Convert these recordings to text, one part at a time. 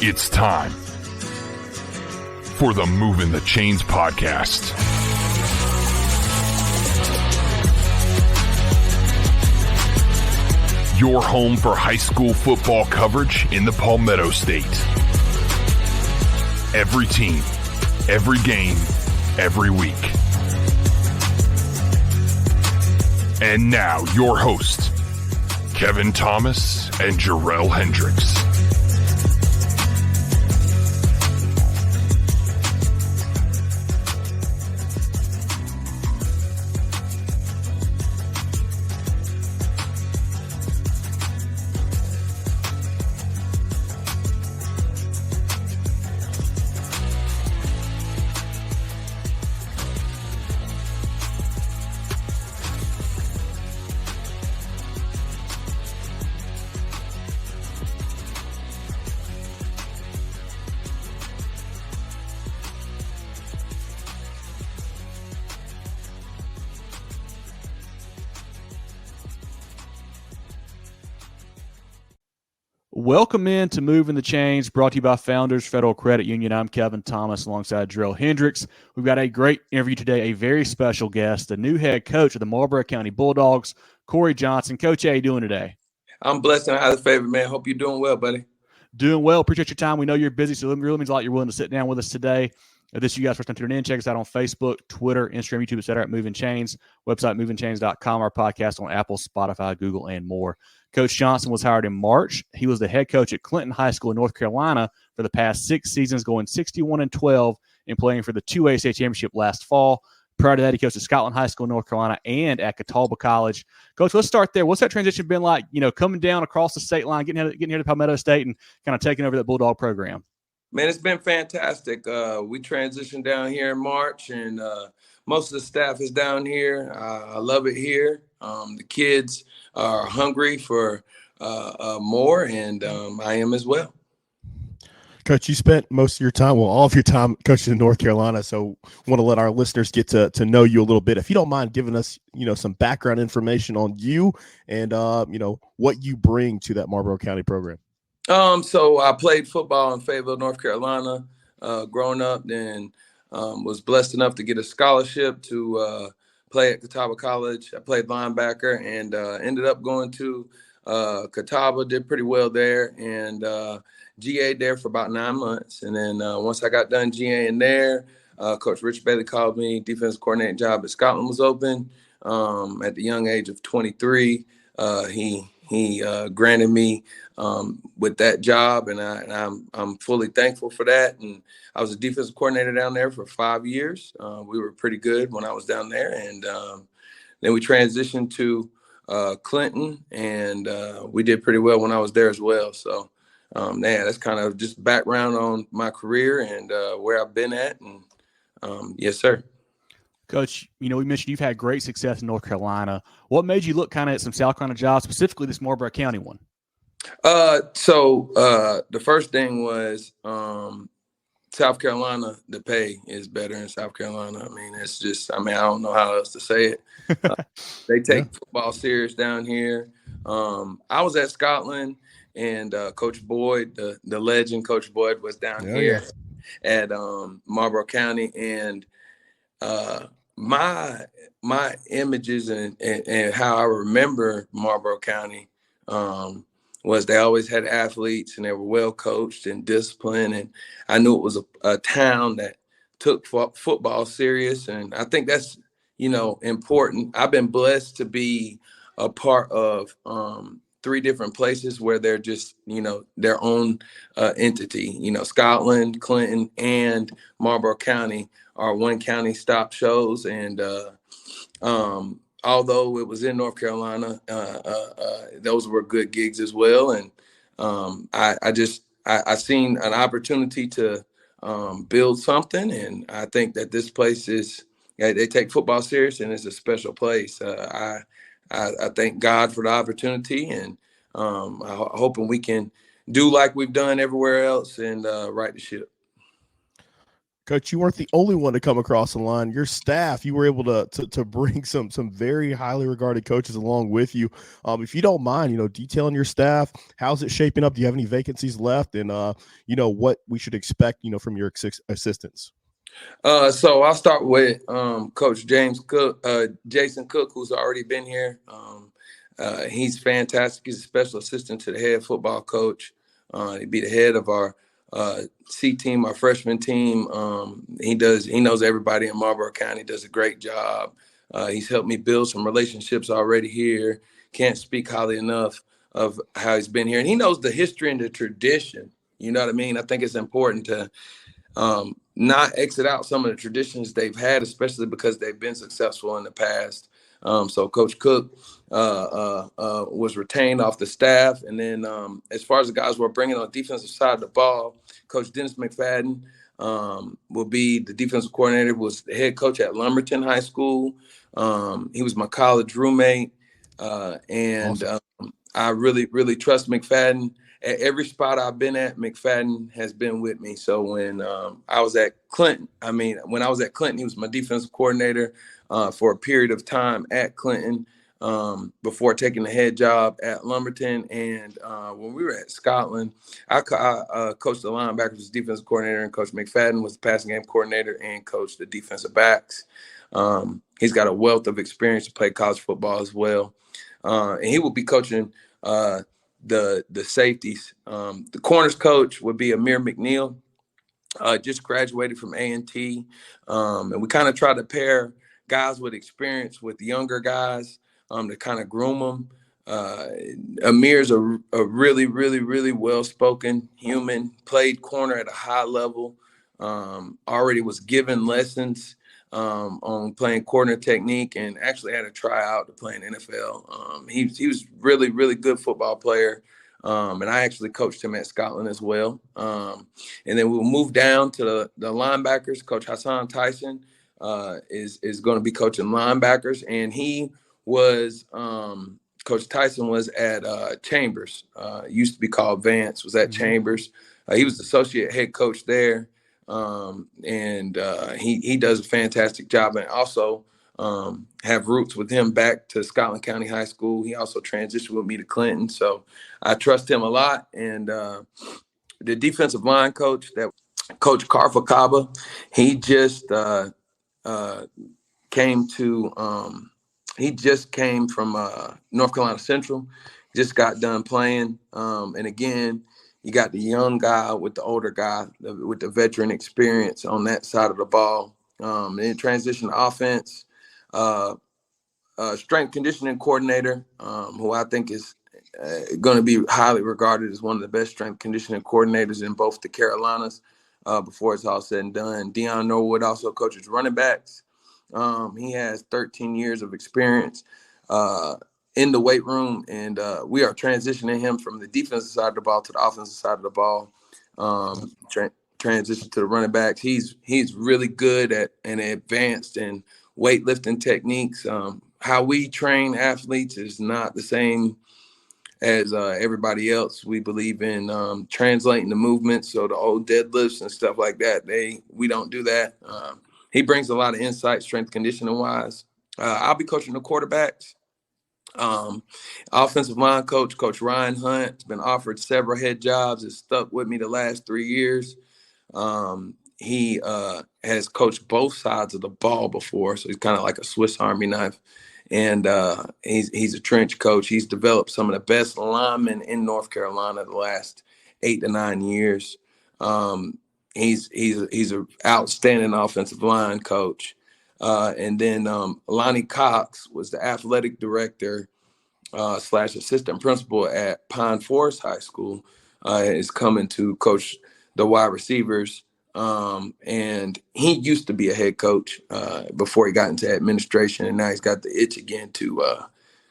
It's time for the Movin The Chains podcast. Your home for high school football coverage in the Palmetto State. Every team, every game, every week. And now your hosts, Kevin Thomas and Jarrell Hendricks. Welcome in to Movin The Chains, brought to you by Founders Federal Credit Union. I'm Kevin Thomas alongside Jarrell Hendricks. We've got a great interview today, a very special guest, the new head coach of the Marlboro County Bulldogs, Cory Johnson. Coach, how you doing today? I'm blessed and highly favored, man. Hope you're doing well, buddy. Doing well. Appreciate your time. We know you're busy, so it really means a lot you're willing to sit down with us today. If this is you guys first time tuning in, check us out on Facebook, Twitter, Instagram, YouTube, etc. at Movin Chains, website movinchains.com, our podcast on Apple, Spotify, Google, and more. Coach Johnson was hired in March. He was the head coach at Clinton High School in North Carolina for the past 6 seasons, going 61-12 and playing for the 2A state championship last fall. Prior to that, he coached at Scotland High School in North Carolina and at Catawba College. Coach, let's start there. What's that transition been like, coming down across the state line, getting here to Palmetto State and kind of taking over that Bulldog program? Man, it's been fantastic. We transitioned down here in March, and most of the staff is down here. I love it here. The kids are hungry for more, and I am as well. Coach, you spent most of your time, all of your time coaching in North Carolina, so want to let our listeners get to know you a little bit. If you don't mind giving us, some background information on you and, what you bring to that Marlboro County program. So I played football in Fayetteville, North Carolina, growing up, then was blessed enough to get a scholarship to play at Catawba College. I played linebacker and ended up going to Catawba, did pretty well there, and GA'd there for about 9 months. And then once I got done GA'ing there, Coach Rich Bailey called me. Defensive coordinating job at Scotland was open. At the young age of 23, he granted me with that job, and I'm fully thankful for that. And I was a defensive coordinator down there for 5 years. We were pretty good when I was down there, and then we transitioned to Clinton, and we did pretty well when I was there as well. So, that's kind of just background on my career and where I've been at. And yes, sir. Coach, we mentioned you've had great success in North Carolina. What made you look kind of at some South Carolina jobs, specifically this Marlboro County one? So the first thing was South Carolina, the pay is better in South Carolina. I mean, it's just, I don't know how else to say it. They take football serious down here. I was at Scotland, and Coach Boyd, the legend Coach Boyd, was down here at Marlboro County. And my images and how I remember Marlboro County was they always had athletes, and they were well coached and disciplined. And I knew it was a town that took football serious. And I think that's, important. I've been blessed to be a part of 3 different places where they're just, their own entity. Scotland, Clinton, and Marlboro County are one county stop shows. And although it was in North Carolina, those were good gigs as well. And I seen an opportunity to build something. And I think that this place they take football serious, and it's a special place. I thank God for the opportunity, and I'm hoping we can do like we've done everywhere else and right the ship. Coach, you weren't the only one to come across the line. Your staff, you were able to bring some very highly regarded coaches along with you. If you don't mind, detailing your staff, how's it shaping up? Do you have any vacancies left? And what we should expect, from your assistants? So I'll start with Coach Jason Cook, who's already been here. He's fantastic. He's a special assistant to the head football coach. He'd be the head of our C team, our freshman team. He knows everybody in Marlboro County, does a great job. He's helped me build some relationships already here. Can't speak highly enough of how he's been here. And he knows the history and the tradition. You know what I mean? I think it's important to not exit out some of the traditions they've had, especially because they've been successful in the past. So Coach Cook was retained off the staff. And then as far as the guys we're bringing on the defensive side of the ball, Coach Dennis McFadden will be the defensive coordinator, was the head coach at Lumberton High School. He was my college roommate. And awesome. I really, really trust McFadden. At every spot I've been at, McFadden has been with me. So when I was at Clinton, he was my defensive coordinator for a period of time at Clinton before taking the head job at Lumberton. And when we were at Scotland, I coached the linebackers as defensive coordinator, and Coach McFadden was the passing game coordinator and coached the defensive backs. He's got a wealth of experience to play college football as well. And he will be coaching the safeties. The corners coach would be Amir McNeil, just graduated from A&T. And we kind of try to pair guys with experience with younger guys to kind of groom them. Amir's a really, really, really well-spoken human, played corner at a high level, already was given lessons on playing corner technique, and actually had a tryout to play in NFL. He was really, really good football player. And I actually coached him at Scotland as well. And then we'll move down to the linebackers. Coach Hassan Tyson is going to be coaching linebackers. And he was, Coach Tyson was at Chambers, used to be called Vance, was at Chambers. He was the associate head coach there. And he does a fantastic job, and also have roots with him back to Scotland County High School. He also transitioned with me to Clinton, so I trust him a lot. And the defensive line coach, that Coach Carfacaba, he just came from North Carolina Central, just got done playing, and again, you got the young guy with the older guy with the veteran experience on that side of the ball. And then transition to offense, strength conditioning coordinator, who I think is going to be highly regarded as one of the best strength conditioning coordinators in both the Carolinas before it's all said and done. Deion Norwood also coaches running backs. He has 13 years of experience in the weight room, and we are transitioning him from the defensive side of the ball to the offensive side of the ball. Transition to the running backs. He's really good at and advanced in weightlifting techniques. How we train athletes is not the same as everybody else. We believe in translating the movements, so the old deadlifts and stuff like that. We don't do that. He brings a lot of insight, strength conditioning wise. I'll be coaching the quarterbacks. Offensive line coach, Coach Ryan Hunt, has been offered several head jobs. Has stuck with me the last 3 years. He has coached both sides of the ball before, so he's kind of like a Swiss Army knife. And he's a trench coach. He's developed some of the best linemen in North Carolina the last 8 to 9 years. He's an outstanding offensive line coach. And then Lonnie Cox was the athletic director / assistant principal at Pine Forest High School, is coming to coach the wide receivers. And he used to be a head coach before he got into administration, and now he's got the itch again to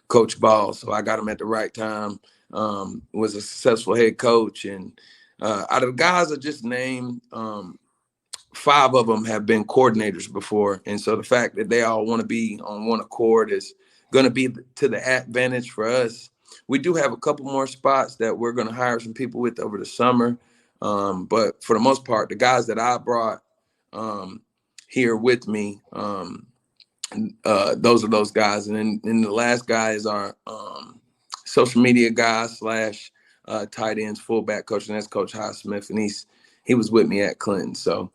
coach ball. So I got him at the right time. Was a successful head coach, and out of the guys I just named, 5 of them have been coordinators before. And so the fact that they all want to be on one accord is going to be to the advantage for us. We do have a couple more spots that we're going to hire some people with over the summer. But for the most part, the guys that I brought here with me. Those are those guys. And then the last guy is our social media guy / tight ends fullback coach, and that's Coach Highsmith, and he was with me at Clinton. So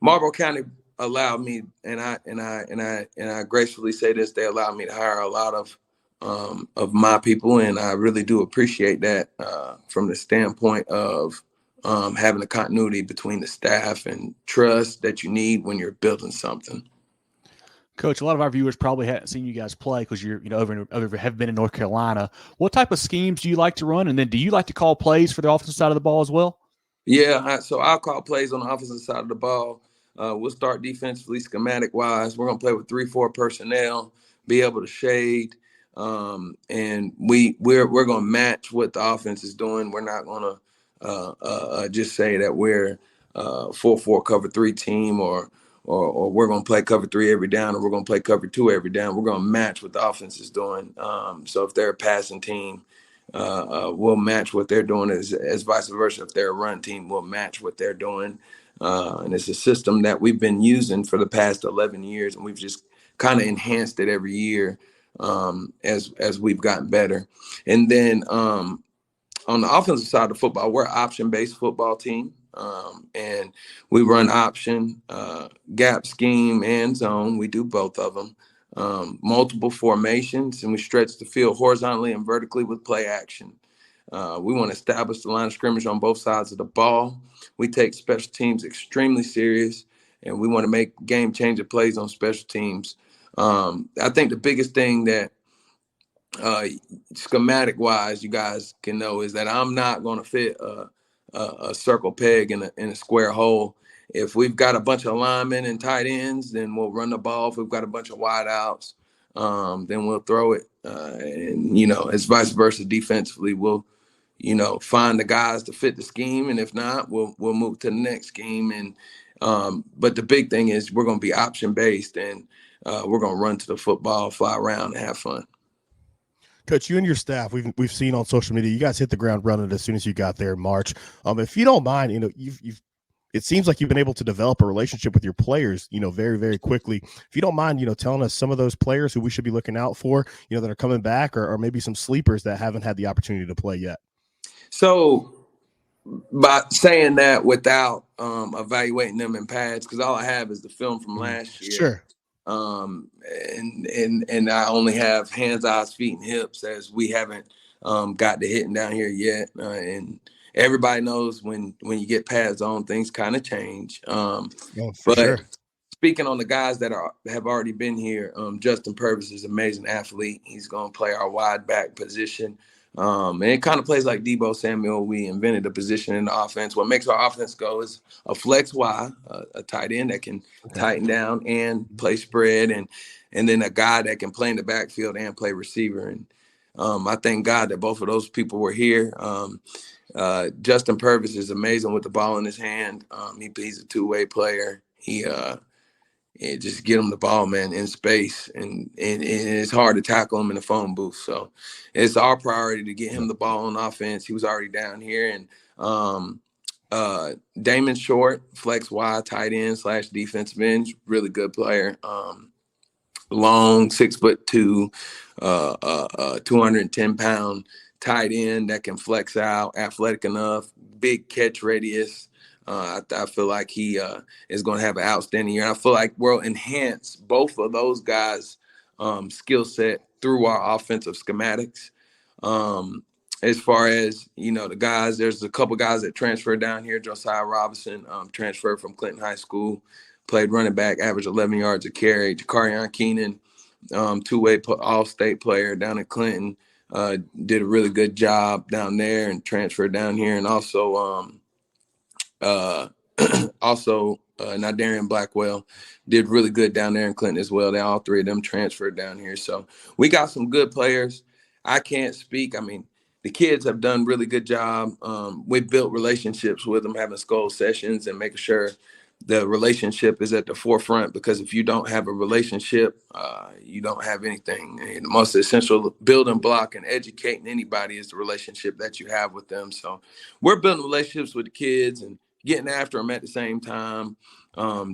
Marlboro County allowed me, and I gracefully say this, they allowed me to hire a lot of my people, and I really do appreciate that from the standpoint of having a continuity between the staff and trust that you need when you're building something. Coach, a lot of our viewers probably haven't seen you guys play because you're have been in North Carolina. What type of schemes do you like to run, and then do you like to call plays for the offensive side of the ball as well? Yeah, so I'll call plays on the offensive side of the ball. We'll start defensively, schematic-wise. We're going to play with 3-4 personnel, be able to shade, and we're going to match what the offense is doing. We're not going to just say that we're 4-4 cover 3 team or we're going to play cover 3 every down or we're going to play cover 2 every down. We're going to match what the offense is doing. So if they're a passing team, we'll match what they're doing as vice versa. If they're a run team, we'll match what they're doing. And it's a system that we've been using for the past 11 years, and we've just kind of enhanced it every year as we've gotten better. And then on the offensive side of football, we're an option-based football team. And we run option, gap scheme, and zone. We do both of them. Multiple formations, and we stretch the field horizontally and vertically with play action. We want to establish the line of scrimmage on both sides of the ball. We take special teams extremely serious, and we want to make game-changing plays on special teams. I think the biggest thing that schematic-wise you guys can know is that I'm not going to fit a circle peg in a square hole. If we've got a bunch of linemen and tight ends, then we'll run the ball. If we've got a bunch of wide outs, then we'll throw it. And, it's vice versa defensively. We'll, find the guys to fit the scheme. And if not, we'll move to the next scheme. And but the big thing is we're going to be option-based, and we're going to run to the football, fly around, and have fun. Coach, you and your staff, we've seen on social media, you guys hit the ground running as soon as you got there in March. If you don't mind, it seems like you've been able to develop a relationship with your players, very, very quickly. If you don't mind, telling us some of those players who we should be looking out for, that are coming back, or maybe some sleepers that haven't had the opportunity to play yet. So by saying that without evaluating them in pads, because all I have is the film from last year. Sure. And I only have hands, eyes, feet, and hips, as we haven't got to hitting down here yet. And everybody knows when you get pads on, things kind of change. But speaking on the guys that have already been here, Justin Purvis is an amazing athlete. He's going to play our wide back position. And it kind of plays like Debo Samuel. We invented a position in the offense. What makes our offense go is a flex Y, a tight end that can tighten down and play spread, and then a guy that can play in the backfield and play receiver. And I thank God that both of those people were here. Justin Purvis is amazing with the ball in his hand. He's a two-way player. And just get him the ball, man, in space. And it's hard to tackle him in the phone booth. So it's our priority to get him the ball on offense. He was already down here. And Damon Short, flex Y, tight end / defensive end, really good player. Long, 6'2", 210-pound tight end that can flex out, athletic enough, big catch radius. I feel like he is going to have an outstanding year. And I feel like we'll enhance both of those guys' skill set through our offensive schematics. As far as, the guys, there's a couple guys that transferred down here. Josiah Robinson transferred from Clinton High School, played running back, averaged 11 yards a carry. Jakarion Keenan, two-way all-state player down at Clinton, did a really good job down there and transferred down here. And also Nadarian Blackwell did really good down there in Clinton as well. All three of them transferred down here. So we got some good players. I can't speak. I mean, the kids have done really good job. We've built relationships with them, having skull sessions and making sure the relationship is at the forefront, because if you don't have a relationship, you don't have anything. And the most essential building block in educating anybody is the relationship that you have with them. So we're building relationships with the kids and getting after them at the same time,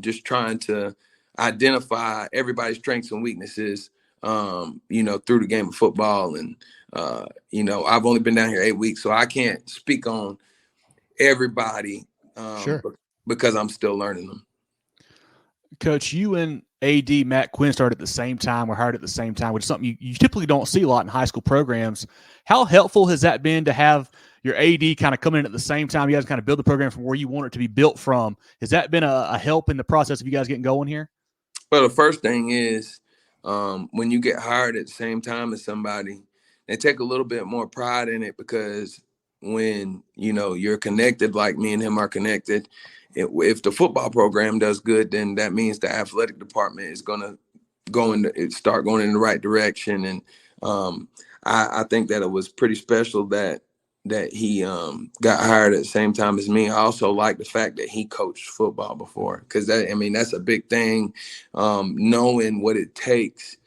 just trying to identify everybody's strengths and weaknesses, through the game of football. And, I've only been down here 8 weeks, so I can't speak on everybody Sure. because I'm still learning them. Coach, you and AD Matt Quinn started at the same time, were hired at the same time, which is something you typically don't see a lot in high school programs. How helpful has that been to have your AD kind of come in at the same time? You guys kind of build the program from where you want it to be built from. Has that been a help in the process of you guys getting going here? Well, the first thing is when you get hired at the same time as somebody, they take a little bit more pride in it, because when, you're connected, like me and him are connected, if the football program does good, then that means the athletic department is going to start going in the right direction. And I think that it was pretty special that he got hired at the same time as me. I also like the fact that he coached football before, because that's a big thing, knowing what it takes.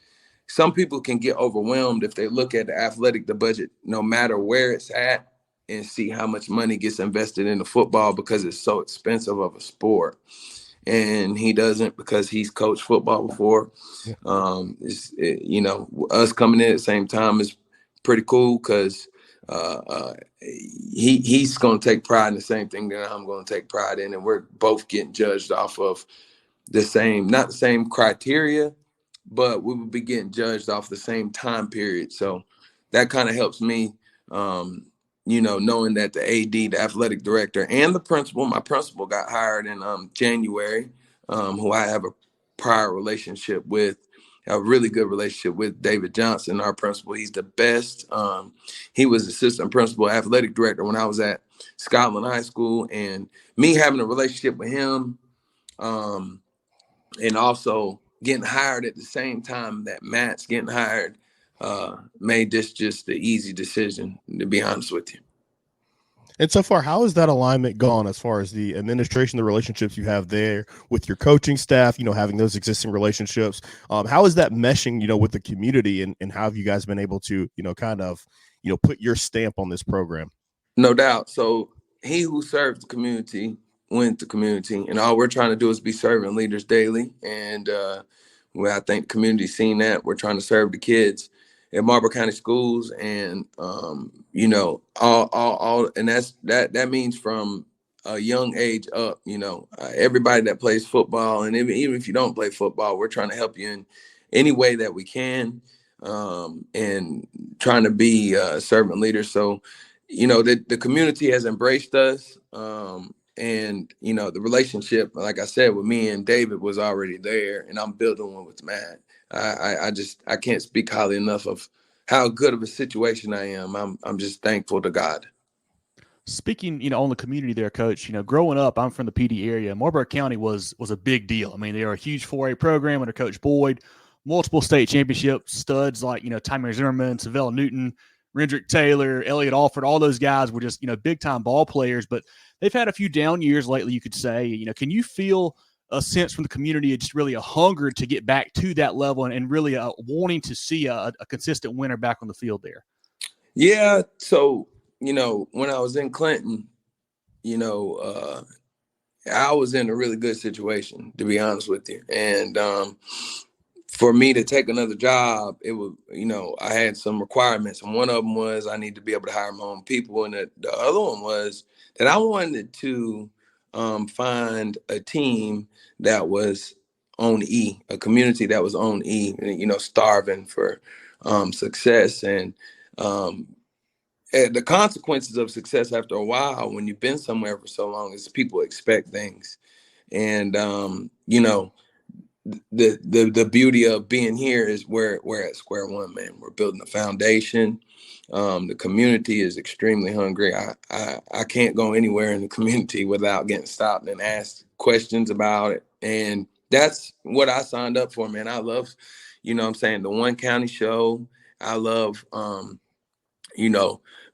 Some people can get overwhelmed if they look at the budget, no matter where it's at, and see how much money gets invested into football because it's so expensive of a sport. And he doesn't, because he's coached football before. Yeah. Us coming in at the same time is pretty cool, because he's going to take pride in the same thing that I'm going to take pride in, and we're both getting judged off of not the same criteria, but we will be getting judged off the same time period. So that kind of helps me, knowing that the AD, the athletic director, and my principal got hired in January, who I have a prior relationship with, a really good relationship with David Johnson, our principal. He's the best. He was assistant principal, athletic director when I was at Scotland High School, and me having a relationship with him, and also getting hired at the same time that Matt's getting hired, made this just the easy decision, to be honest with you. And so far, how has that alignment gone as far as the administration, the relationships you have there with your coaching staff, having those existing relationships? How is that meshing, with the community, and how have you guys been able to, put your stamp on this program? No doubt. So he who serves the community wins the community, and all we're trying to do is be servant leaders daily. And I think the community's seen that. We're trying to serve the kids at Marlboro County schools, and all and that means from a young age up. Everybody that plays football, and even if you don't play football, we're trying to help you in any way that we can, and trying to be servant leaders. So, the community has embraced us, and the relationship, like I said, with me and David was already there, and I'm building one with Matt. I can't speak highly enough of how good of a situation I am. I'm just thankful to God. Speaking, on the community there, Coach, growing up, I'm from the PD area. Marlboro County was a big deal. I mean, they were a huge 4A program under Coach Boyd, multiple state championship studs like, Tymer Zimmerman, Savella Newton, Rendrick Taylor, Elliot Alford. All those guys were just, big time ball players, but they've had a few down years lately, you could say. Can you feel a sense from the community, it's really a hunger to get back to that level, and really wanting to see a consistent winner back on the field there? Yeah. So, when I was in Clinton, I was in a really good situation, to be honest with you. And for me to take another job, it was, I had some requirements. And one of them was I need to be able to hire my own people. And the other one was that I wanted to find a team that was on E, a community that was on E, starving for success. And the consequences of success after a while, when you've been somewhere for so long, is people expect things. And, the beauty of being here is we're at square one, man. We're building a foundation. The community is extremely hungry. I can't go anywhere in the community without getting stopped and asked questions about it. And that's what I signed up for, man. I love, the One County show. I love,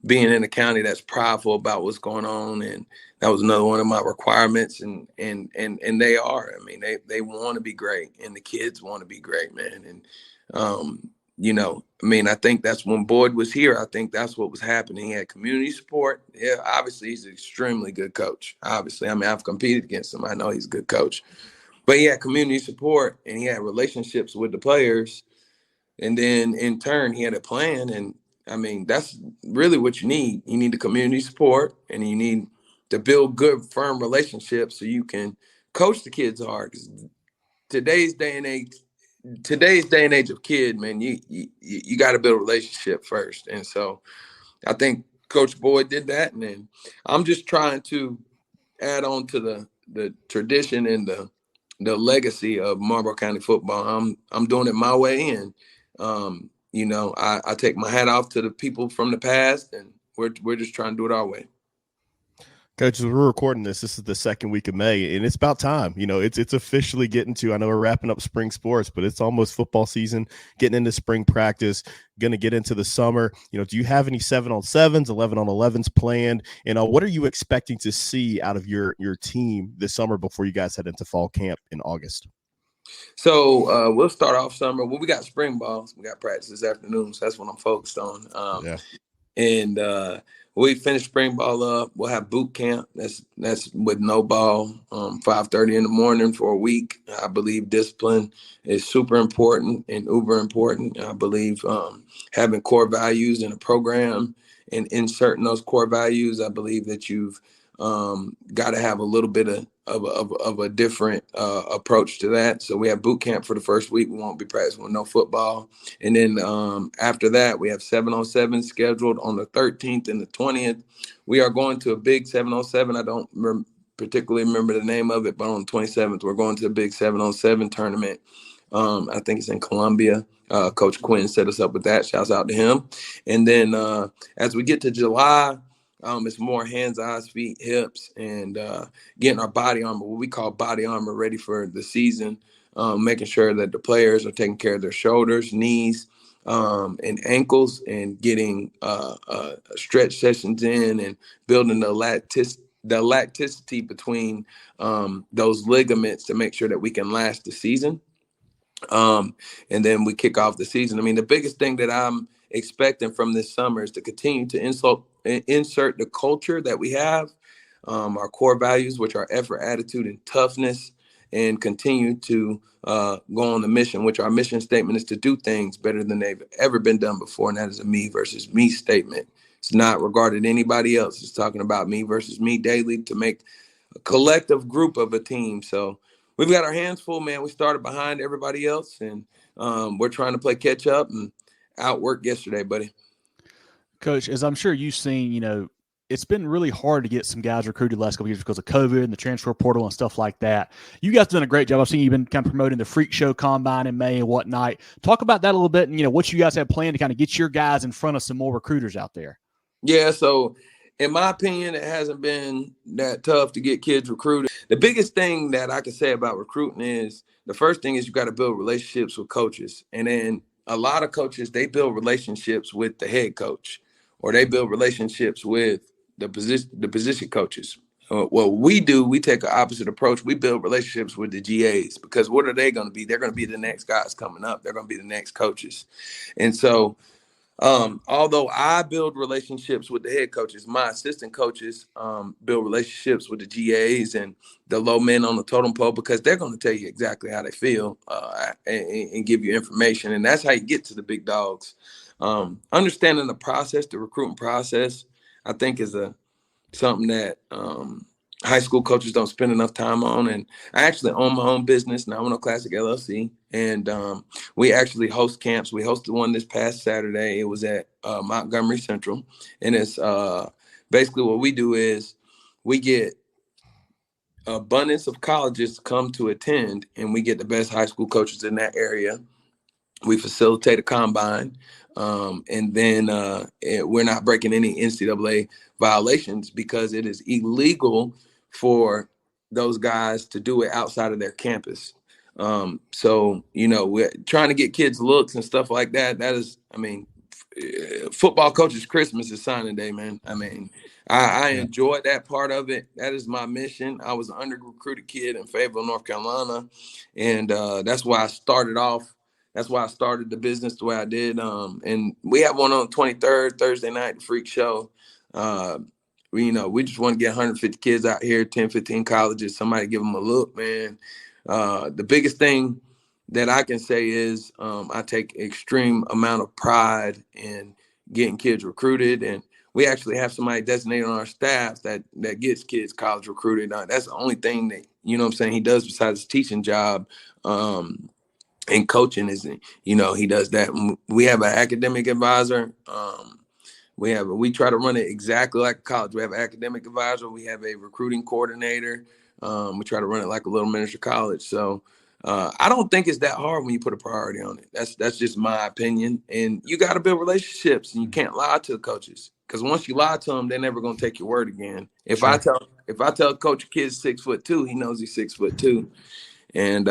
being in a county that's prideful about what's going on. And that was another one of my requirements. And they are. I mean, they want to be great, and the kids want to be great, man. And I think that's when Boyd was here. I think that's what was happening. He had community support. Yeah, obviously he's an extremely good coach. Obviously, I've competed against him. I know he's a good coach. But he had community support and he had relationships with the players. And then in turn, he had a plan. And that's really what you need. You need the community support and you need to build good, firm relationships so you can coach the kids hard. 'Cause today's day and age of kid, man, you got to build a relationship first. And so I think Coach Boyd did that. And then I'm just trying to add on to the tradition and the legacy of Marlboro County football. I'm doing it my way. And, I take my hat off to the people from the past, and we're just trying to do it our way. Coach, as we're recording this is the second week of May, and it's about time. It's officially getting to, I know we're wrapping up spring sports, but it's almost football season, getting into spring practice, going to get into the summer. Do you have any 7-on-7s, 11-on-11s planned? And what are you expecting to see out of your team this summer before you guys head into fall camp in August? So we'll start off summer. Well, we got spring balls. We got practice this afternoon, so that's what I'm focused on. And we finish spring ball up. We'll have boot camp. That's with no ball, 5:30 in the morning for a week. I believe discipline is super important and uber important. I believe having core values in a program and inserting those core values, I believe that you've got to have a little bit of a different approach to that. So we have boot camp for the first week. We won't be practicing with no football. And then after that, we have 7-on-7 scheduled on the 13th and the 20th. We are going to a big 7-on-7. I don't particularly remember the name of it, but on the 27th, we're going to a big 7-on-7 tournament. I think it's in Columbia. Coach Quinn set us up with that. Shouts out to him. And then as we get to July, it's more hands, eyes, feet, hips, and getting our body armor, what we call body armor, ready for the season, making sure that the players are taking care of their shoulders, knees, and ankles, and getting stretch sessions in and building the elasticity between those ligaments to make sure that we can last the season. And then we kick off the season. The biggest thing that I'm expecting from this summer is to continue to insert the culture that we have, our core values, which are effort, attitude, and toughness, and continue to go on the mission, which our mission statement is to do things better than they've ever been done before. And that is a me versus me statement. It's not regarded anybody else. It's talking about me versus me daily to make a collective group of a team. So we've got our hands full, man. We started behind everybody else, and we're trying to play catch up and outwork yesterday, buddy. Coach, as I'm sure you've seen, it's been really hard to get some guys recruited the last couple of years because of COVID and the transfer portal and stuff like that. You guys have done a great job. I've seen you've been kind of promoting the Freak Show Combine in May and whatnot. Talk about that a little bit and, what you guys have planned to kind of get your guys in front of some more recruiters out there. Yeah, so in my opinion, it hasn't been that tough to get kids recruited. The biggest thing that I can say about recruiting is the first thing is you got to build relationships with coaches. And then a lot of coaches, they build relationships with the head coach, or they build relationships with the position coaches. What we do, we take an opposite approach. We build relationships with the GAs, because what are they going to be? They're going to be the next guys coming up. They're going to be the next coaches. And so although I build relationships with the head coaches, my assistant coaches build relationships with the GAs and the low men on the totem pole, because they're going to tell you exactly how they feel and give you information. And that's how you get to the big dogs. Understanding the process, the recruiting process, I think is something that high school coaches don't spend enough time on. And I actually own my own business, Nominal Classic LLC. And we actually host camps. We hosted one this past Saturday. It was at Montgomery Central. And it's basically what we do is we get abundance of colleges to come to attend, and we get the best high school coaches in that area. We facilitate a combine. And then we're not breaking any NCAA violations, because it is illegal for those guys to do it outside of their campus. So, we're trying to get kids looks and stuff like that. That is, football coaches' Christmas is signing day, man. I enjoyed that part of it. That is my mission. I was an under-recruited kid in Fayetteville, North Carolina. And that's why I started off That's why I started the business the way I did. And we have one on the 23rd, Thursday night, the Freak Show. We just want to get 150 kids out here, 10, 15 colleges, somebody give them a look, man. The biggest thing that I can say is I take extreme amount of pride in getting kids recruited. And we actually have somebody designated on our staff that gets kids college recruited. That's the only thing that, you know what I'm saying, he does besides his teaching job. And coaching is, he does that. We have an academic advisor. We try to run it exactly like college. We have an academic advisor. We have a recruiting coordinator. We try to run it like a little miniature college. So I don't think it's that hard when you put a priority on it. That's just my opinion. And you got to build relationships, and you can't lie to the coaches, because once you lie to them, they're never going to take your word again. If I tell a coach a kid's 6'2", he knows he's 6'2", and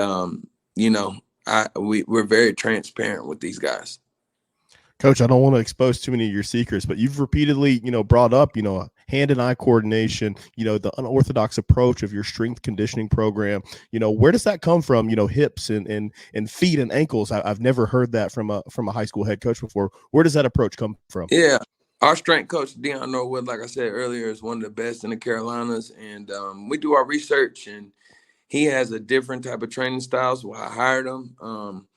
we're very transparent with these guys. Coach, I don't want to expose too many of your secrets, but you've repeatedly, brought up, hand and eye coordination, the unorthodox approach of your strength conditioning program. Where does that come from? Hips and feet and ankles. I've never heard that from a high school head coach before. Where does that approach come from? Yeah, our strength coach, Deion Norwood, like I said earlier, is one of the best in the Carolinas. And we do our research, and he has a different type of training style. So I hired him.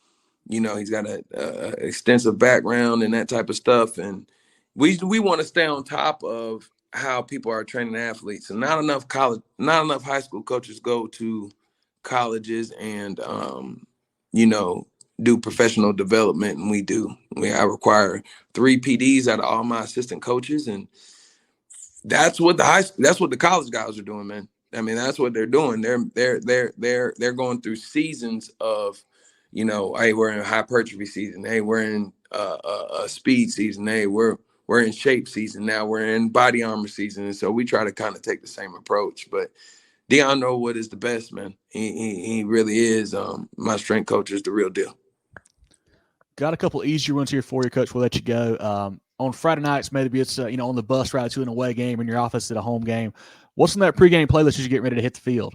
He's got an extensive background and that type of stuff. And we want to stay on top of how people are training athletes. And not enough high school coaches go to colleges and, do professional development. And we do. I require 3 PDs out of all my assistant coaches. And that's what the college guys are doing, man. I mean, that's what they're doing. They're going through seasons of, hey, we're in hypertrophy season. Hey, we're in a speed season. Hey, we're in shape season. Now we're in body armor season. And so we try to kind of take the same approach. But Deion Norwood is the best, man. He really is. My strength coach is the real deal. Got a couple easier ones here for you, Coach. We'll let you go. On Friday nights, maybe it's on the bus ride to an away game, in your office at a home game. What's on that pregame playlist as you get ready to hit the field?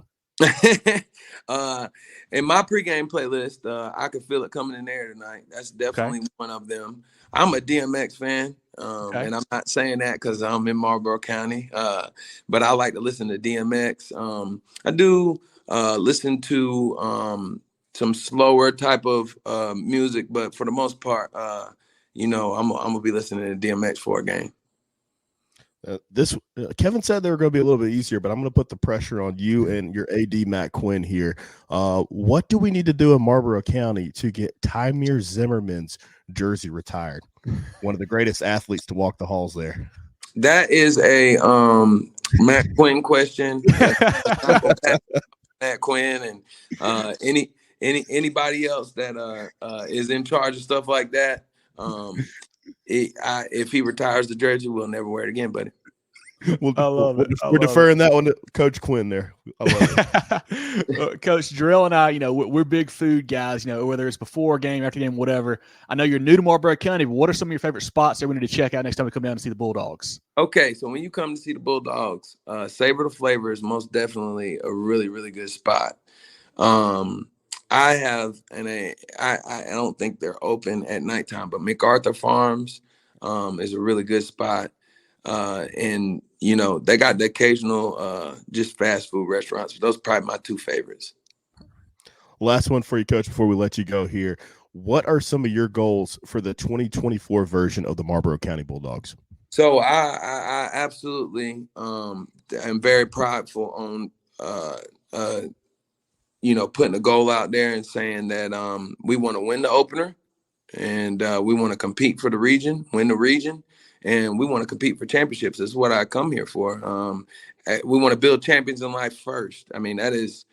In my pregame playlist, I Can Feel It Coming in There Tonight. That's definitely one of them. I'm a DMX fan, and I'm not saying that because I'm in Marlboro County, but I like to listen to DMX. I do listen to some slower type of music, but for the most part, I'm gonna be listening to DMX for a game. Kevin said they were going to be a little bit easier, but I'm going to put the pressure on you and your AD Matt Quinn here. What do we need to do in Marlboro County to get Tymir Zimmerman's jersey retired? One of the greatest athletes to walk the halls there. That is a Matt Quinn question. Matt Quinn and anybody else that is in charge of stuff like that. If he retires the jersey, we'll never wear it again, buddy. I love it. We're deferring that one to Coach Quinn there. I love it. Coach Jarrell and I, we're big food guys, whether it's before game, after game, whatever. I know you're new to Marlboro County, but what are some of your favorite spots that we need to check out next time we come down to see the Bulldogs? Okay, so when you come to see the Bulldogs, Savor the Flavor is most definitely a really, really good spot. I have, and I don't think they're open at nighttime, but MacArthur Farms is a really good spot. And, they got the occasional just fast food restaurants. Those are probably my 2 favorites. Last one for you, Coach, before we let you go here. What are some of your goals for the 2024 version of the Marlboro County Bulldogs? So I absolutely am very prideful on putting a goal out there and saying that we want to win the opener, and we want to compete for the region, win the region, and we want to compete for championships. That's what I come here for. We want to build champions in life first. I mean, that is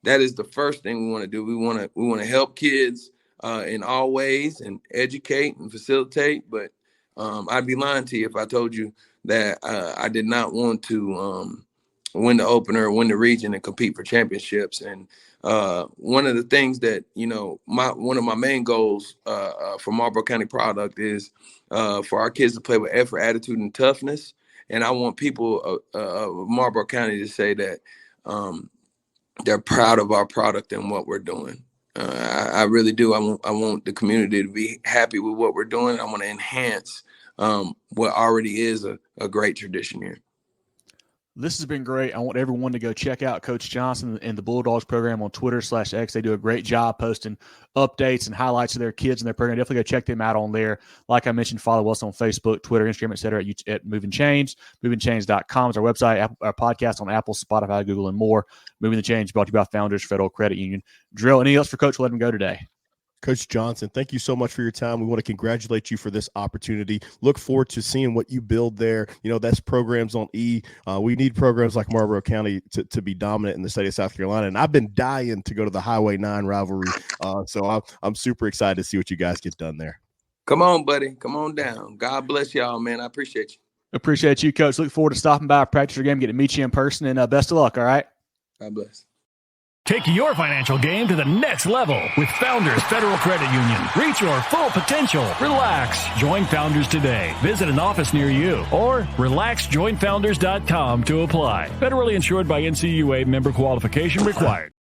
the first thing we want to do. We want to help kids in all ways and educate and facilitate. But I'd be lying to you if I told you that I did not want to win the opener, win the region, and compete for championships. And one of the things that, one of my main goals for Marlboro County product is for our kids to play with effort, attitude, and toughness. And I want people of Marlboro County to say that they're proud of our product and what we're doing. I really do. I want the community to be happy with what we're doing. I want to enhance what already is a great tradition here. This has been great. I want everyone to go check out Coach Johnson and the Bulldogs program on Twitter/X. They do a great job posting updates and highlights of their kids and their program. Definitely go check them out on there. Like I mentioned, follow us on Facebook, Twitter, Instagram, etc. at Movin Chains. MovinChains.com is our website, our podcast on Apple, Spotify, Google, and more. Movin The Chains brought to you by Founders Federal Credit Union. Drill, anything else for Coach? Let him go today. Coach Johnson, thank you so much for your time. We want to congratulate you for this opportunity. Look forward to seeing what you build there. That's programs on E. We need programs like Marlboro County to be dominant in the state of South Carolina. And I've been dying to go to the Highway 9 rivalry. So I'm super excited to see what you guys get done there. Come on, buddy. Come on down. God bless y'all, man. I appreciate you. Appreciate you, Coach. Look forward to stopping by, practice your game, get to meet you in person, and best of luck, all right? God bless. Take your financial game to the next level with Founders Federal Credit Union. Reach your full potential. Relax. Join Founders today. Visit an office near you or relaxjoinfounders.com to apply. Federally insured by NCUA, member qualification required.